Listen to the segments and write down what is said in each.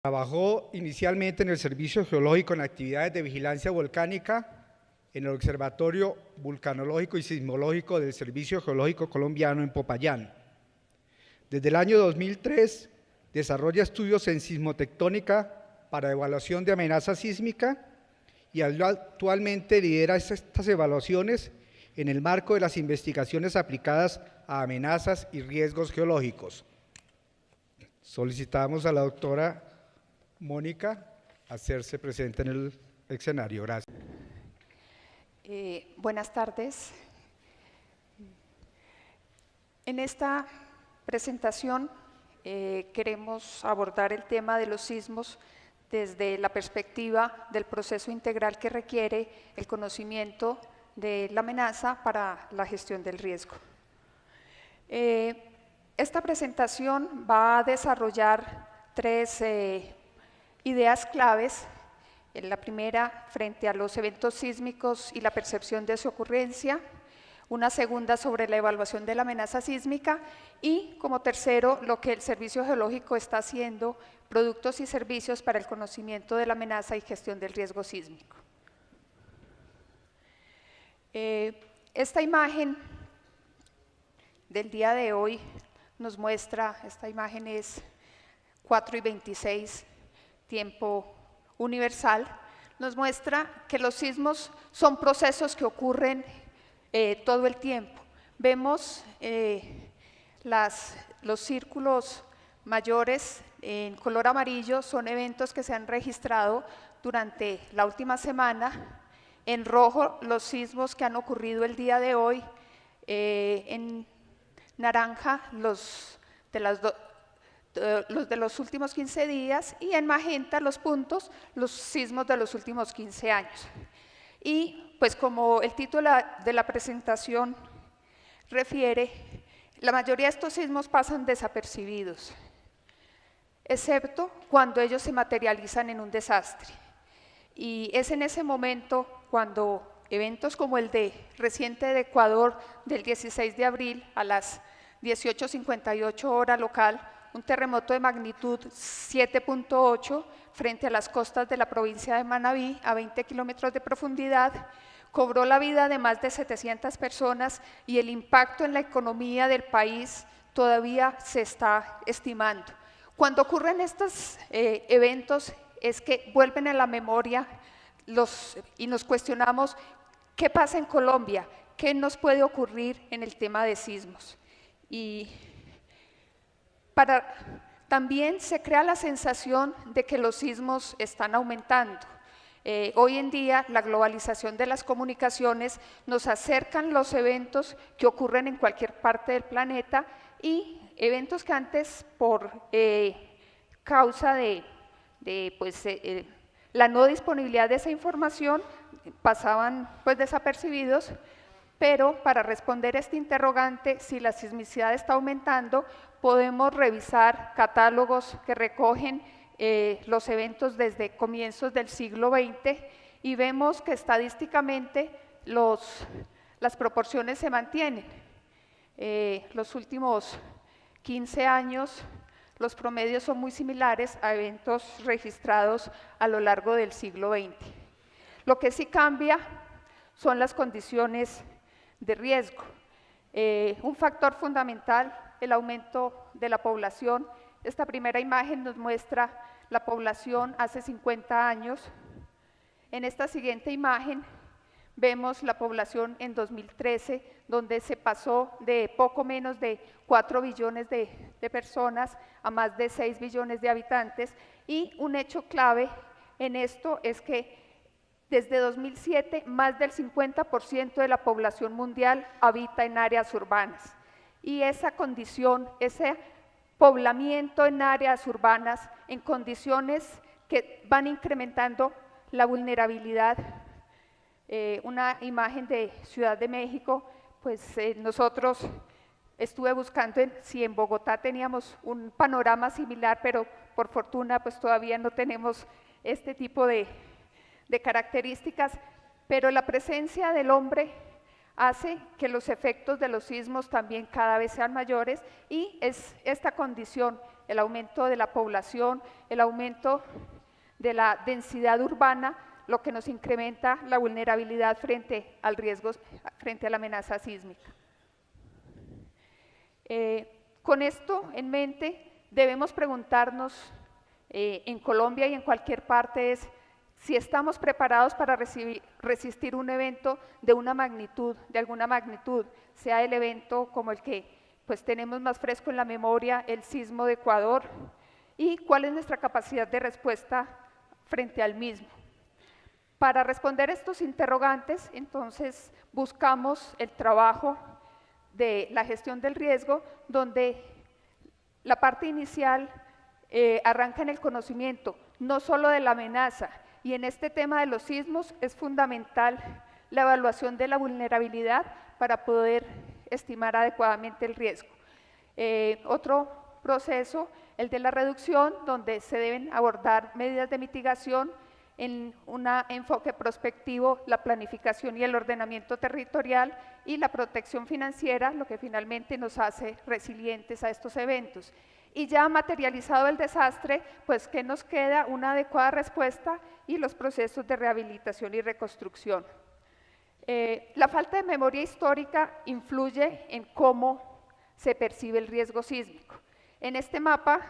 Trabajó inicialmente en el Servicio Geológico en actividades de vigilancia volcánica en el Observatorio Vulcanológico y Sismológico del Servicio Geológico Colombiano en Popayán. Desde el año 2003 desarrolla estudios en sismotectónica para evaluación de amenaza sísmica y actualmente lidera estas evaluaciones en el marco de las investigaciones aplicadas a amenazas y riesgos geológicos. Solicitamos a la doctora Mónica hacerse presente en el escenario. Gracias. Buenas tardes. En esta presentación queremos abordar el tema de los sismos desde la perspectiva del proceso integral que requiere el conocimiento de la amenaza para la gestión del riesgo. Esta presentación va a desarrollar tres ideas claves. La primera, frente a los eventos sísmicos y la percepción de su ocurrencia. Una segunda, sobre la evaluación de la amenaza sísmica. Y como tercero, lo que el Servicio Geológico está haciendo, productos y servicios para el conocimiento de la amenaza y gestión del riesgo sísmico. Esta imagen del día de hoy nos muestra, esta imagen es 4:26, tiempo universal, nos muestra que los sismos son procesos que ocurren todo el tiempo. Vemos los círculos mayores en color amarillo, son eventos que se han registrado durante la última semana. En rojo, los sismos que han ocurrido el día de hoy. En naranja, los de los últimos 15 días, y en magenta los puntos, los sismos de los últimos 15 años. Y pues como el título de la presentación refiere, la mayoría de estos sismos pasan desapercibidos, excepto cuando ellos se materializan en un desastre. Y es en ese momento cuando eventos como el reciente de Ecuador del 16 de abril a las 18:58 hora local, un terremoto de magnitud 7.8 frente a las costas de la provincia de Manabí, a 20 kilómetros de profundidad, cobró la vida de más de 700 personas y el impacto en la economía del país todavía se está estimando. Cuando ocurren estos eventos es que vuelven a la memoria y nos cuestionamos qué pasa en Colombia, qué nos puede ocurrir en el tema de sismos. Y también se crea la sensación de que los sismos están aumentando. Hoy en día la globalización de las comunicaciones nos acercan los eventos que ocurren en cualquier parte del planeta, y eventos que antes por causa de la no disponibilidad de esa información pasaban pues desapercibidos. Pero para responder a este interrogante, si la sismicidad está aumentando, podemos revisar catálogos que recogen los eventos desde comienzos del siglo XX y vemos que estadísticamente las proporciones se mantienen. Los últimos 15 años los promedios son muy similares a eventos registrados a lo largo del siglo XX. Lo que sí cambia son las condiciones de riesgo. Un factor fundamental, el aumento de la población. Esta primera imagen nos muestra la población hace 50 años. En esta siguiente imagen vemos la población en 2013, donde se pasó de poco menos de 4 billones de personas a más de 6 billones de habitantes. Y un hecho clave en esto es que desde 2007, más del 50% de la población mundial habita en áreas urbanas. Y esa condición, ese poblamiento en áreas urbanas, en condiciones que van incrementando la vulnerabilidad. Una imagen de Ciudad de México, pues nosotros estuve buscando si en Bogotá teníamos un panorama similar, pero por fortuna pues todavía no tenemos este tipo de características, pero la presencia del hombre hace que los efectos de los sismos también cada vez sean mayores, y es esta condición el aumento de la población, el aumento de la densidad urbana, lo que nos incrementa la vulnerabilidad frente al riesgo, frente a la amenaza sísmica. Con esto en mente, debemos preguntarnos en Colombia y en cualquier parte es si estamos preparados para resistir un evento de una magnitud, de alguna magnitud, sea el evento como el que pues, tenemos más fresco en la memoria, el sismo de Ecuador, y cuál es nuestra capacidad de respuesta frente al mismo. Para responder estos interrogantes, entonces, buscamos el trabajo de la gestión del riesgo, donde la parte inicial arranca en el conocimiento, no solo de la amenaza, y en este tema de los sismos es fundamental la evaluación de la vulnerabilidad para poder estimar adecuadamente el riesgo. Otro proceso, el de la reducción, donde se deben abordar medidas de mitigación en un enfoque prospectivo, la planificación y el ordenamiento territorial y la protección financiera, lo que finalmente nos hace resilientes a estos eventos. Y ya materializado el desastre, pues ¿qué nos queda? Una adecuada respuesta y los procesos de rehabilitación y reconstrucción. La falta de memoria histórica influye en cómo se percibe el riesgo sísmico. En este mapa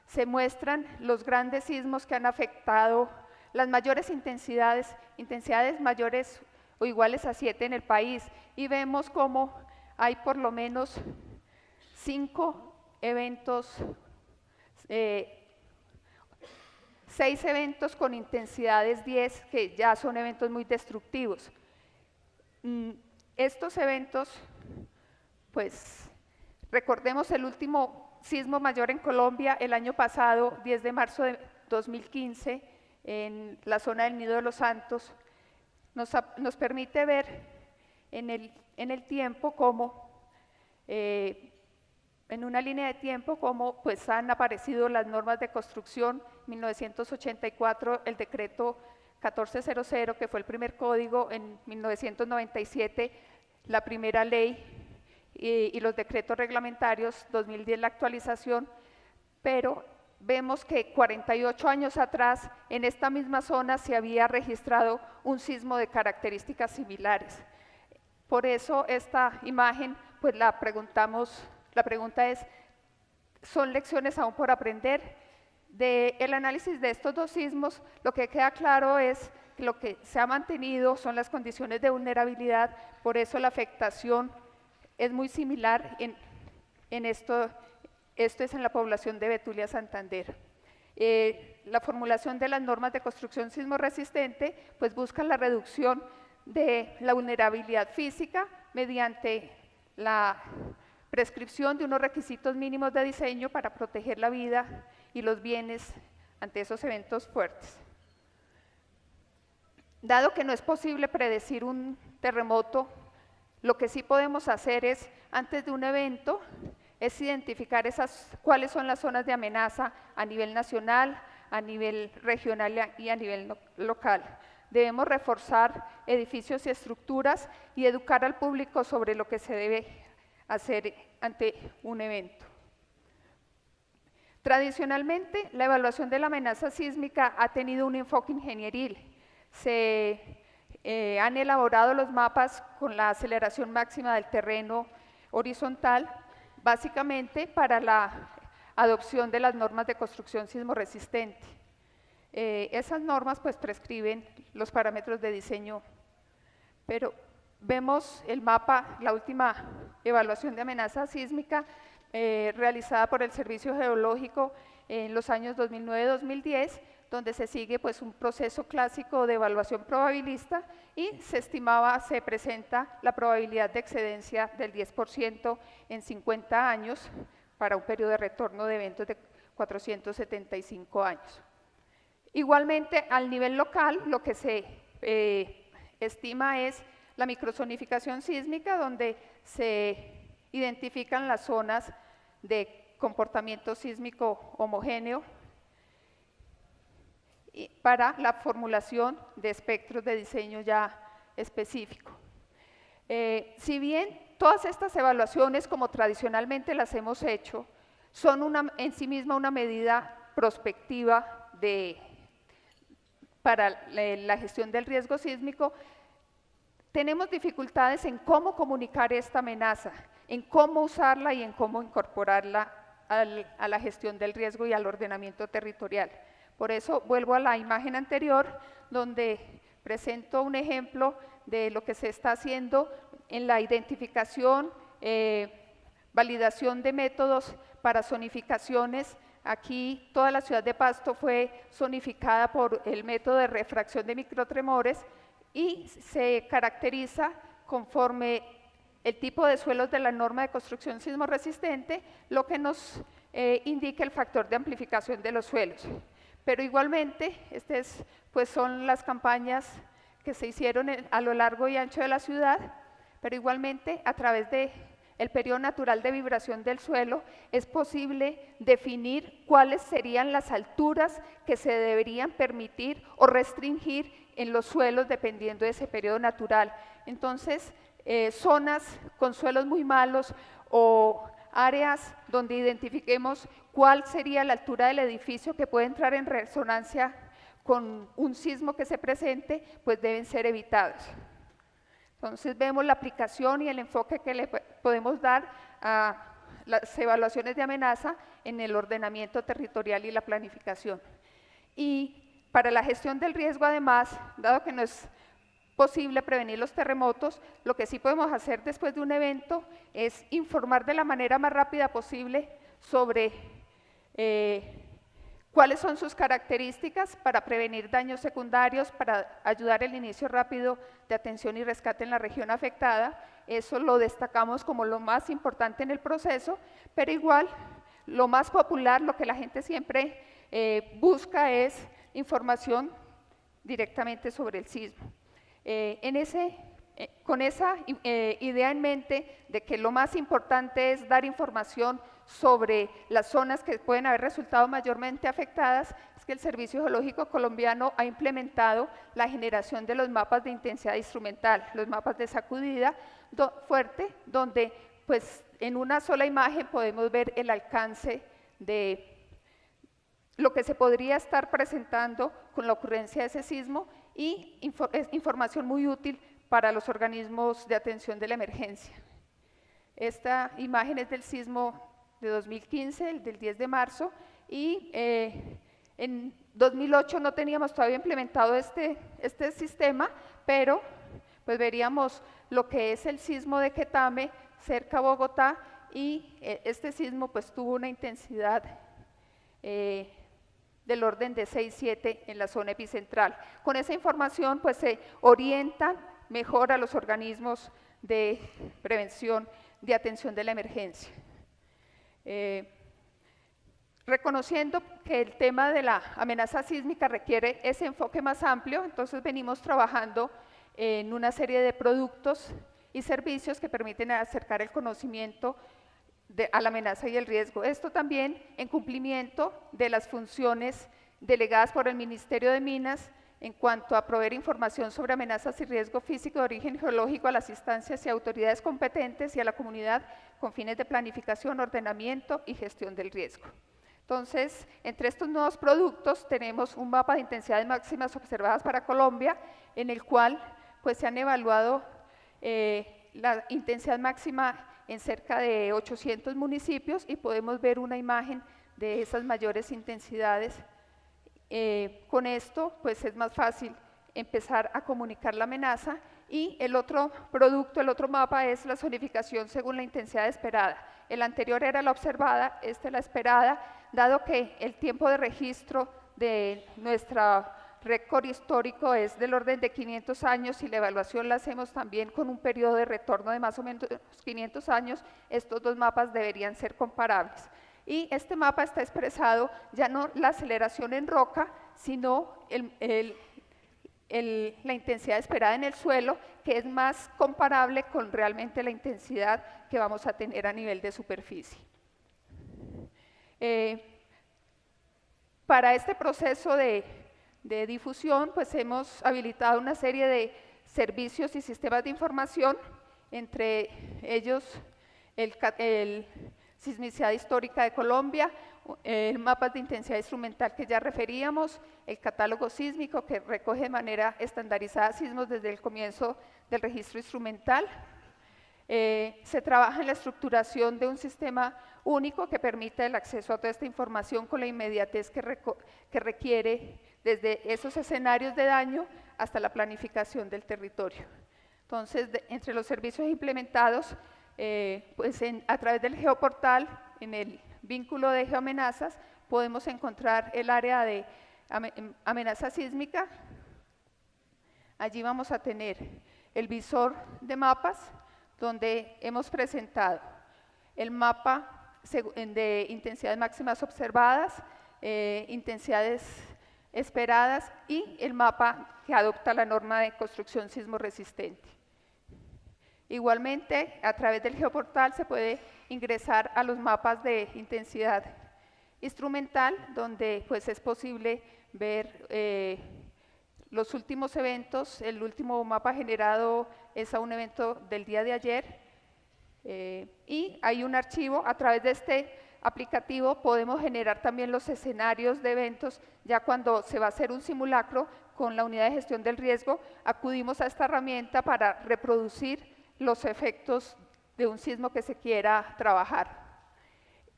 se muestran los grandes sismos que han afectado las mayores intensidades mayores o iguales a 7 en el país, y vemos cómo hay por lo menos 5 eventos, 6 eventos con intensidades 10 que ya son eventos muy destructivos. Estos eventos, pues recordemos el último sismo mayor en Colombia el año pasado, 10 de marzo de 2015, en la zona del Nido de los Santos, nos permite ver en el tiempo cómo, en una línea de tiempo, cómo pues, han aparecido las normas de construcción. 1984, el decreto 1400, que fue el primer código, en 1997, la primera ley y los decretos reglamentarios, 2010 la actualización, pero vemos que 48 años atrás, en esta misma zona se había registrado un sismo de características similares. Por eso esta imagen, pues la pregunta es, ¿son lecciones aún por aprender? Del análisis de estos dos sismos, lo que queda claro es que lo que se ha mantenido son las condiciones de vulnerabilidad, por eso la afectación es muy similar en esto es en la población de Betulia, Santander. La formulación de las normas de construcción sismo resistente pues busca la reducción de la vulnerabilidad física mediante la prescripción de unos requisitos mínimos de diseño para proteger la vida y los bienes ante esos eventos fuertes. Dado que no es posible predecir un terremoto, lo que sí podemos hacer es, antes de un evento, es identificar cuáles son las zonas de amenaza a nivel nacional, a nivel regional y a nivel local. Debemos reforzar edificios y estructuras y educar al público sobre lo que se debe hacer ante un evento. Tradicionalmente, la evaluación de la amenaza sísmica ha tenido un enfoque ingenieril. Se han elaborado los mapas con la aceleración máxima del terreno horizontal, básicamente para la adopción de las normas de construcción sismo resistente. Esas normas pues prescriben los parámetros de diseño, pero vemos el mapa, la última evaluación de amenaza sísmica realizada por el Servicio Geológico en los años 2009-2010, donde se sigue pues un proceso clásico de evaluación probabilista y se presenta la probabilidad de excedencia del 10% en 50 años para un periodo de retorno de eventos de 475 años. Igualmente, al nivel local, lo que se estima es la microzonificación sísmica, donde se identifican las zonas de comportamiento sísmico homogéneo para la formulación de espectros de diseño ya específico. Si bien todas estas evaluaciones, como tradicionalmente las hemos hecho, son en sí misma una medida prospectiva para la gestión del riesgo sísmico. Tenemos dificultades en cómo comunicar esta amenaza, en cómo usarla y en cómo incorporarla a la gestión del riesgo y al ordenamiento territorial. Por eso vuelvo a la imagen anterior, donde presento un ejemplo de lo que se está haciendo en la identificación, validación de métodos para zonificaciones. Aquí toda la ciudad de Pasto fue zonificada por el método de refracción de microtremores y se caracteriza conforme el tipo de suelos de la norma de construcción sismo resistente, lo que nos indica el factor de amplificación de los suelos. Pero igualmente, pues son las campañas que se hicieron a lo largo y ancho de la ciudad, pero igualmente a través del periodo natural de vibración del suelo es posible definir cuáles serían las alturas que se deberían permitir o restringir en los suelos dependiendo de ese periodo natural. Entonces, zonas con suelos muy malos o áreas donde identifiquemos cuál sería la altura del edificio que puede entrar en resonancia con un sismo que se presente, pues deben ser evitados. Entonces vemos la aplicación y el enfoque que le podemos dar a las evaluaciones de amenaza en el ordenamiento territorial y la planificación. Y para la gestión del riesgo, además, dado que no es posible prevenir los terremotos, lo que sí podemos hacer después de un evento es informar de la manera más rápida posible sobre cuáles son sus características para prevenir daños secundarios, para ayudar el inicio rápido de atención y rescate en la región afectada. Eso lo destacamos como lo más importante en el proceso, pero igual lo más popular, lo que la gente siempre busca es información directamente sobre el sismo. Con esa idea en mente de que lo más importante es dar información sobre las zonas que pueden haber resultado mayormente afectadas, es que el Servicio Geológico Colombiano ha implementado la generación de los mapas de intensidad instrumental, los mapas de sacudida fuerte, donde pues en una sola imagen podemos ver el alcance de lo que se podría estar presentando con la ocurrencia de ese sismo, y es información muy útil para los organismos de atención de la emergencia. Esta imagen es del sismo de 2015, el del 10 de marzo, y en 2008 no teníamos todavía implementado este sistema, pero pues veríamos lo que es el sismo de Quetame, cerca a Bogotá, y este sismo pues tuvo una intensidad del orden de 6-7 en la zona epicentral. Con esa información pues se orientan mejor a los organismos de prevención de atención de la emergencia. Reconociendo que el tema de la amenaza sísmica requiere ese enfoque más amplio, entonces venimos trabajando en una serie de productos y servicios que permiten acercar el conocimiento a la amenaza y el riesgo. Esto también en cumplimiento de las funciones delegadas por el Ministerio de Minas en cuanto a proveer información sobre amenazas y riesgo físico de origen geológico a las instancias y autoridades competentes y a la comunidad con fines de planificación, ordenamiento y gestión del riesgo. Entonces, entre estos nuevos productos tenemos un mapa de intensidades máximas observadas para Colombia, en el cual pues, se han evaluado la intensidad máxima en cerca de 800 municipios y podemos ver una imagen de esas mayores intensidades. Con esto pues es más fácil empezar a comunicar la amenaza, y el otro producto, el otro mapa es la zonificación según la intensidad esperada. El anterior era la observada, esta es la esperada, dado que el tiempo de registro de nuestro récord histórico es del orden de 500 años y la evaluación la hacemos también con un periodo de retorno de más o menos 500 años, estos dos mapas deberían ser comparables. Y este mapa está expresado ya no la aceleración en roca, sino la intensidad esperada en el suelo, que es más comparable con realmente la intensidad que vamos a tener a nivel de superficie. Para este proceso de difusión, pues hemos habilitado una serie de servicios y sistemas de información, entre ellos el sismicidad histórica de Colombia, mapas de intensidad instrumental que ya referíamos, el catálogo sísmico que recoge de manera estandarizada sismos desde el comienzo del registro instrumental. Se trabaja en la estructuración de un sistema único que permita el acceso a toda esta información con la inmediatez que requiere desde esos escenarios de daño hasta la planificación del territorio. Entonces, entre los servicios implementados, pues a través del geoportal, en el vínculo de geoamenazas, podemos encontrar el área de amenaza sísmica. Allí vamos a tener el visor de mapas, donde hemos presentado el mapa de intensidades máximas observadas, intensidades esperadas y el mapa que adopta la norma de construcción sismo resistente. Igualmente, a través del geoportal se puede ingresar a los mapas de intensidad instrumental, donde pues es posible ver los últimos eventos. El último mapa generado es a un evento del día de ayer, y hay un archivo. A través de este aplicativo podemos generar también los escenarios de eventos. Ya cuando se va a hacer un simulacro con la unidad de gestión del riesgo, acudimos a esta herramienta para reproducir los efectos de un sismo que se quiera trabajar.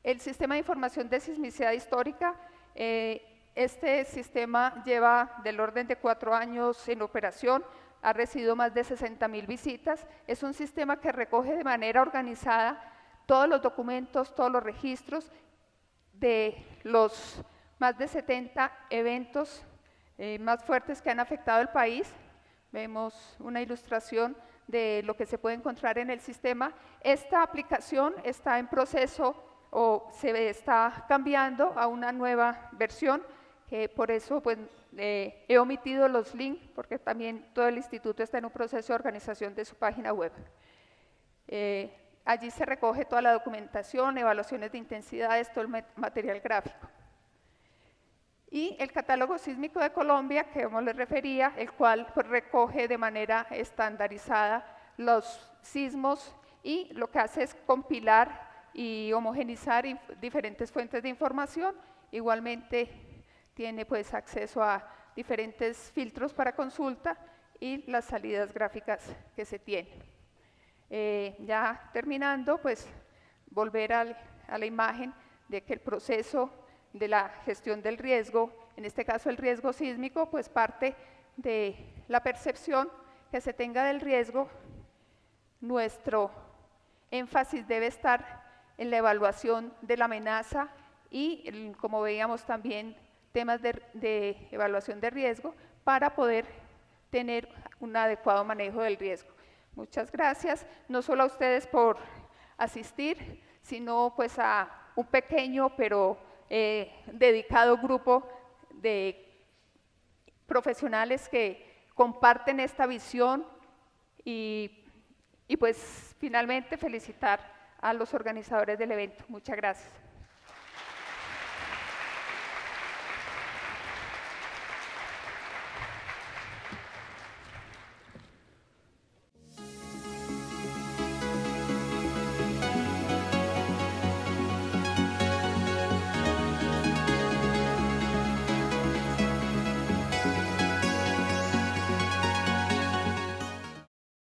El sistema de información de sismicidad histórica, este sistema lleva del orden de 4 años en operación, ha recibido más de 60.000 visitas. Es un sistema que recoge de manera organizada todos los documentos, todos los registros de los más de 70 eventos más fuertes que han afectado el país. Vemos una ilustración de lo que se puede encontrar en el sistema. Esta aplicación está en proceso o se está cambiando a una nueva versión, que por eso pues, he omitido los links, porque también todo el instituto está en un proceso de organización de su página web. Allí se recoge toda la documentación, evaluaciones de intensidades, todo el material gráfico. Y el catálogo sísmico de Colombia, que como les refería, el cual pues, recoge de manera estandarizada los sismos y lo que hace es compilar y homogenizar diferentes fuentes de información. Igualmente tiene pues, acceso a diferentes filtros para consulta y las salidas gráficas que se tienen. Ya terminando, pues volver a la imagen de que el proceso de la gestión del riesgo, en este caso el riesgo sísmico, pues parte de la percepción que se tenga del riesgo. Nuestro énfasis debe estar en la evaluación de la amenaza y, como veíamos también, temas de evaluación de riesgo para poder tener un adecuado manejo del riesgo. Muchas gracias, no solo a ustedes por asistir, sino pues a un pequeño pero dedicado grupo de profesionales que comparten esta visión y pues finalmente felicitar a los organizadores del evento. Muchas gracias.